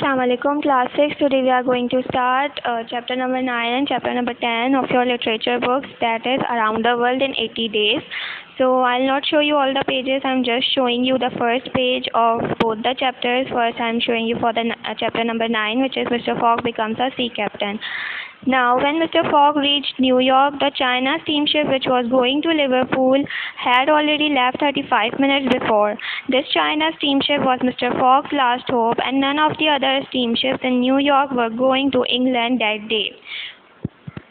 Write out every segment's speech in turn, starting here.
Assalamualaikum class 6. Today we are going to start chapter number 9 and chapter number 10 of your literature books, that is Around the World in 80 Days. So I'll not show you all the pages, I'm just showing you the first page of both the chapters. First I'm showing you for the chapter number 9, which is Mr. Fogg becomes a sea captain. Now, when Mr. Fogg reached New York, the China steamship which was going to Liverpool had already left 35 minutes before. This China steamship was Mr. Fogg's last hope, and none of the other steamships in New York were going to England that day.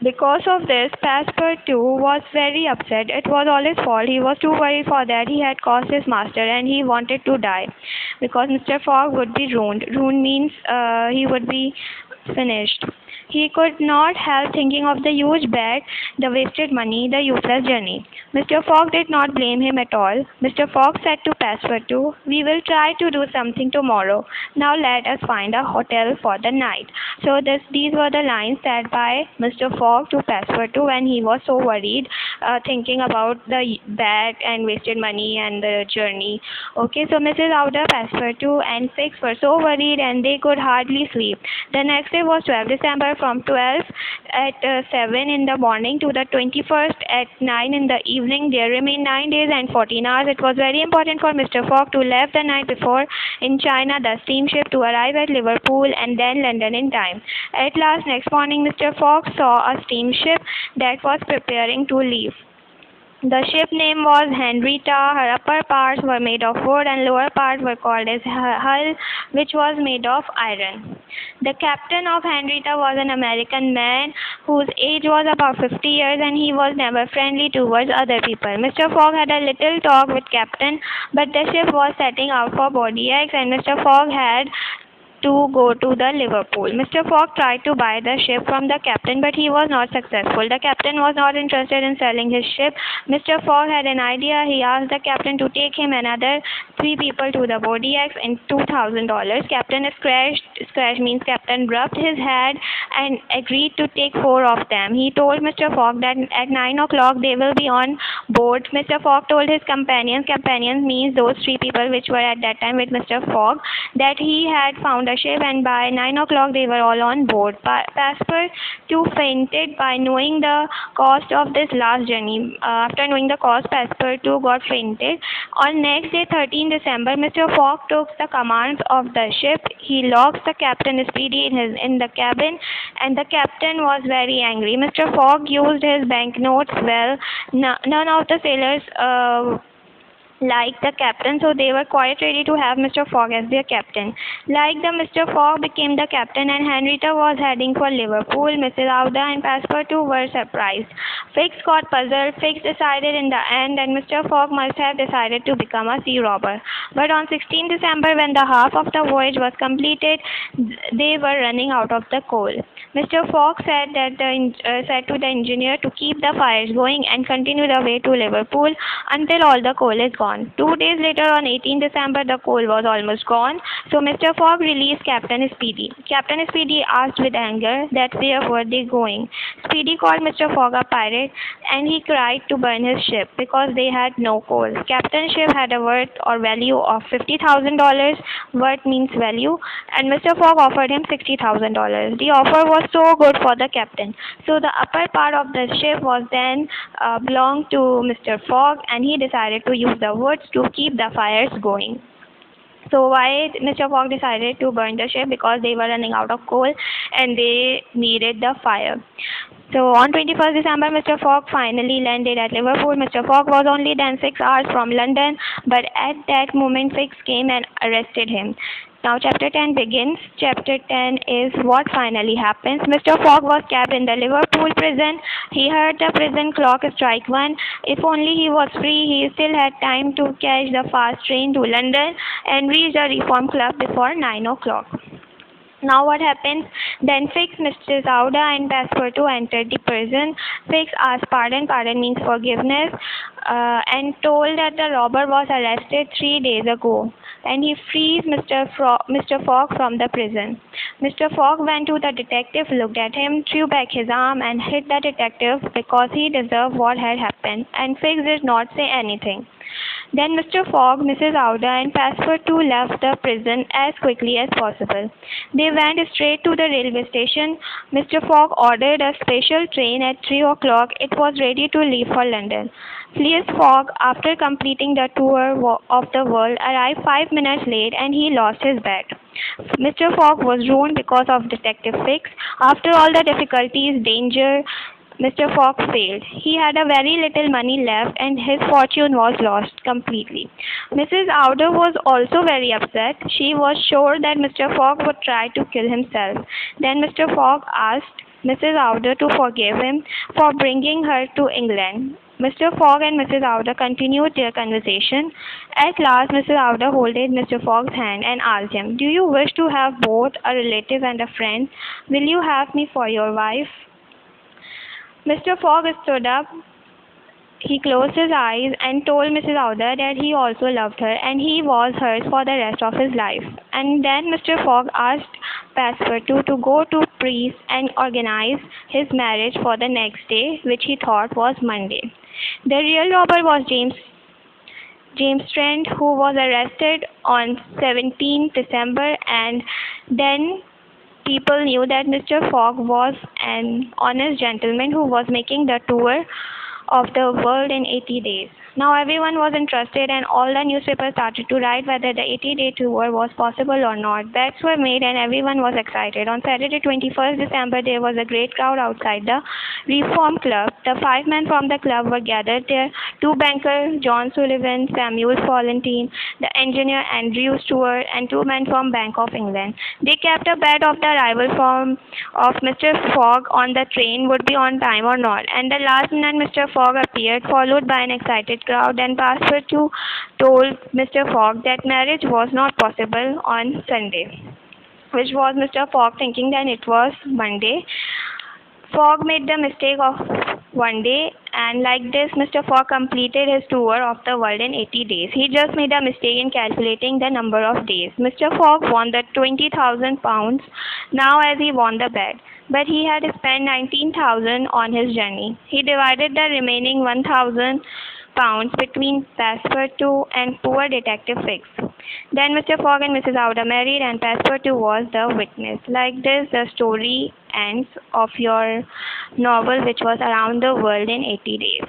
Because of this, Passepartout was very upset. It was all his fault. He was too worried for that. He had caused his master and he wanted to die because Mr. Fogg would be ruined. Ruined means he would be finished. He could not help thinking of the huge bet, the wasted money, the useless journey. Mr. Fogg did not blame him at all. Mr. Fogg said to Passepartout, "We will try to do something tomorrow. Now let us find a hotel for the night." So these were the lines said by Mr. Fogg to Passepartout when he was so worried, thinking about the bet and wasted money and the journey. Okay, so Mrs. Aouda, Passepartout and Fix were so worried and they could hardly sleep. The next day was 12 December. From 12 at 7 in the morning to the 21st at 9 in the evening. There remained 9 days and 14 hours. It was very important for Mr. Fogg to leave the night before in China the steamship to arrive at Liverpool and then London in time. At last, next morning, Mr. Fogg saw a steamship that was preparing to leave. The ship name was Henrietta. Her upper parts were made of wood and lower parts were called as hull, which was made of iron. The captain of Henrietta was an American man whose age was about 50 years and he was never friendly towards other people. Mr. Fogg had a little talk with captain, but the ship was setting out for Bordeaux and Mr. Fogg had to go to the Liverpool. Mr. Fogg tried to buy the ship from the captain, but he was not successful. The captain was not interested in selling his ship. Mr. Fogg had an idea. He asked the captain to take him and another 3 people to the Bordeaux in $2,000. Captain scratch means captain rubbed his head and agreed to take 4 of them. He told Mr. Fogg that at 9 o'clock they will be on board. Mr. Fogg told his companions means those 3 people which were at that time with Mr. Fogg, that he had found a ship and by 9 o'clock they were all on board. Passepartout fainted by knowing the cost of this last journey. After knowing the cost, Passepartout got fainted. On next day, 13 December, Mr. Fogg took the commands of the ship. He locked the captain Speedy in the cabin and the captain was very angry. Mr. Fogg used his banknotes well. None of the sailors like the captain, so they were quite ready to have Mr. Fogg as their captain. Mr. Fogg became the captain and Henrietta was heading for Liverpool. Mrs. Aouda and Passepartout were surprised. Fix got puzzled. Fix decided in the end that Mr. Fogg must have decided to become a sea robber. But on 16 December, when the half of the voyage was completed, they were running out of the coal. Mr. Fogg said to the engineer to keep the fires going and continue the way to Liverpool until all the coal is gone. 2 days later, on 18 December, the coal was almost gone, so Mr. Fogg released Captain Speedy. Captain Speedy asked with anger that where were they going. Speedy called Mr. Fogg a pirate and he cried to burn his ship because they had no coal. Captain's ship had a worth or value of $50,000. Worth means value, and Mr. Fogg offered him $60,000. The offer was so good for the captain. So the upper part of the ship was then belonged to Mr. Fogg and he decided to use the woods to keep the fires going. So why Mr. Fogg decided to burn the ship? Because they were running out of coal and they needed the fire. So on 21st December, Mr. Fogg finally landed at Liverpool. Mr. Fogg was only then 6 hours from London, but at that moment Fix came and arrested him. Now chapter 10 begins. Chapter 10 is what finally happens. Mr. Fogg was kept in the Liverpool prison. He heard the prison clock strike 1. If only he was free, he still had time to catch the fast train to London and reach the Reform Club before 9 o'clock. Now what happens? Then Fix, Mrs. Aouda and Passepartout entered the prison. Fix asked pardon means forgiveness, and told that the robber was arrested 3 days ago and he frees Mr. Fogg from the prison. Mr. Fogg went to the detective, looked at him, threw back his arm and hit the detective because he deserved what had happened, and Fix did not say anything. Then Mr. Fogg, Mrs. Aouda, and Passepartout left the prison as quickly as possible. They went straight to the railway station. Mr. Fogg ordered a special train at 3 o'clock. It was ready to leave for London. Phileas Fogg, after completing the tour of the world, arrived 5 minutes late and he lost his bet. Mr. Fogg was ruined because of Detective Fix. After all the difficulties, danger, Mr. Fogg failed. He had a very little money left and his fortune was lost completely. Mrs. Aouda was also very upset. She was sure that Mr. Fogg would try to kill himself. Then Mr. Fogg asked Mrs. Aouda to forgive him for bringing her to England. Mr. Fogg and Mrs. Aouda continued their conversation. At last, Mrs. Aouda holded Mr. Fogg's hand and asked him, "Do you wish to have both a relative and a friend? Will you have me for your wife?" Mr. Fogg stood up. He closed his eyes and told Mrs. Aouda that he also loved her and he was hers for the rest of his life. And then Mr. Fogg asked Passepartout to go to priest and organize his marriage for the next day, which he thought was Monday. The real robber was James Trent, who was arrested on 17th December, and then people knew that Mr. Fogg was an honest gentleman who was making the tour of the world in 80 days. Now everyone was interested and all the newspapers started to write whether the 80-day tour was possible or not. Bets were made and everyone was excited. On Saturday 21st December there was a great crowd outside the Reform Club. The 5 men from the club were gathered there. Two bankers, John Sullivan, Samuel Fallentin, the engineer Andrew Stuart, and 2 men from Bank of England. They kept a bet of the arrival of Mr. Fogg on the train would be on time or not. And the last minute Mr. Fogg appeared, followed by an excited crowd, and Passepartout told Mr. Fogg that marriage was not possible on Sunday, which was Mr. Fogg thinking that it was Monday. Fogg made the mistake of one day, and like this, Mr. Fogg completed his tour of the world in 80 days. He just made a mistake in calculating the number of days. Mr. Fogg won the £20,000 now as he won the bet, but he had spent 19,000 on his journey. He divided the remaining £1,000 between Passepartout and poor Detective Fix. Then Mr. Fogg and Mrs. Aouda married and Passepartout was the witness. Like this, the story ends of your novel, which was Around the World in 80 Days.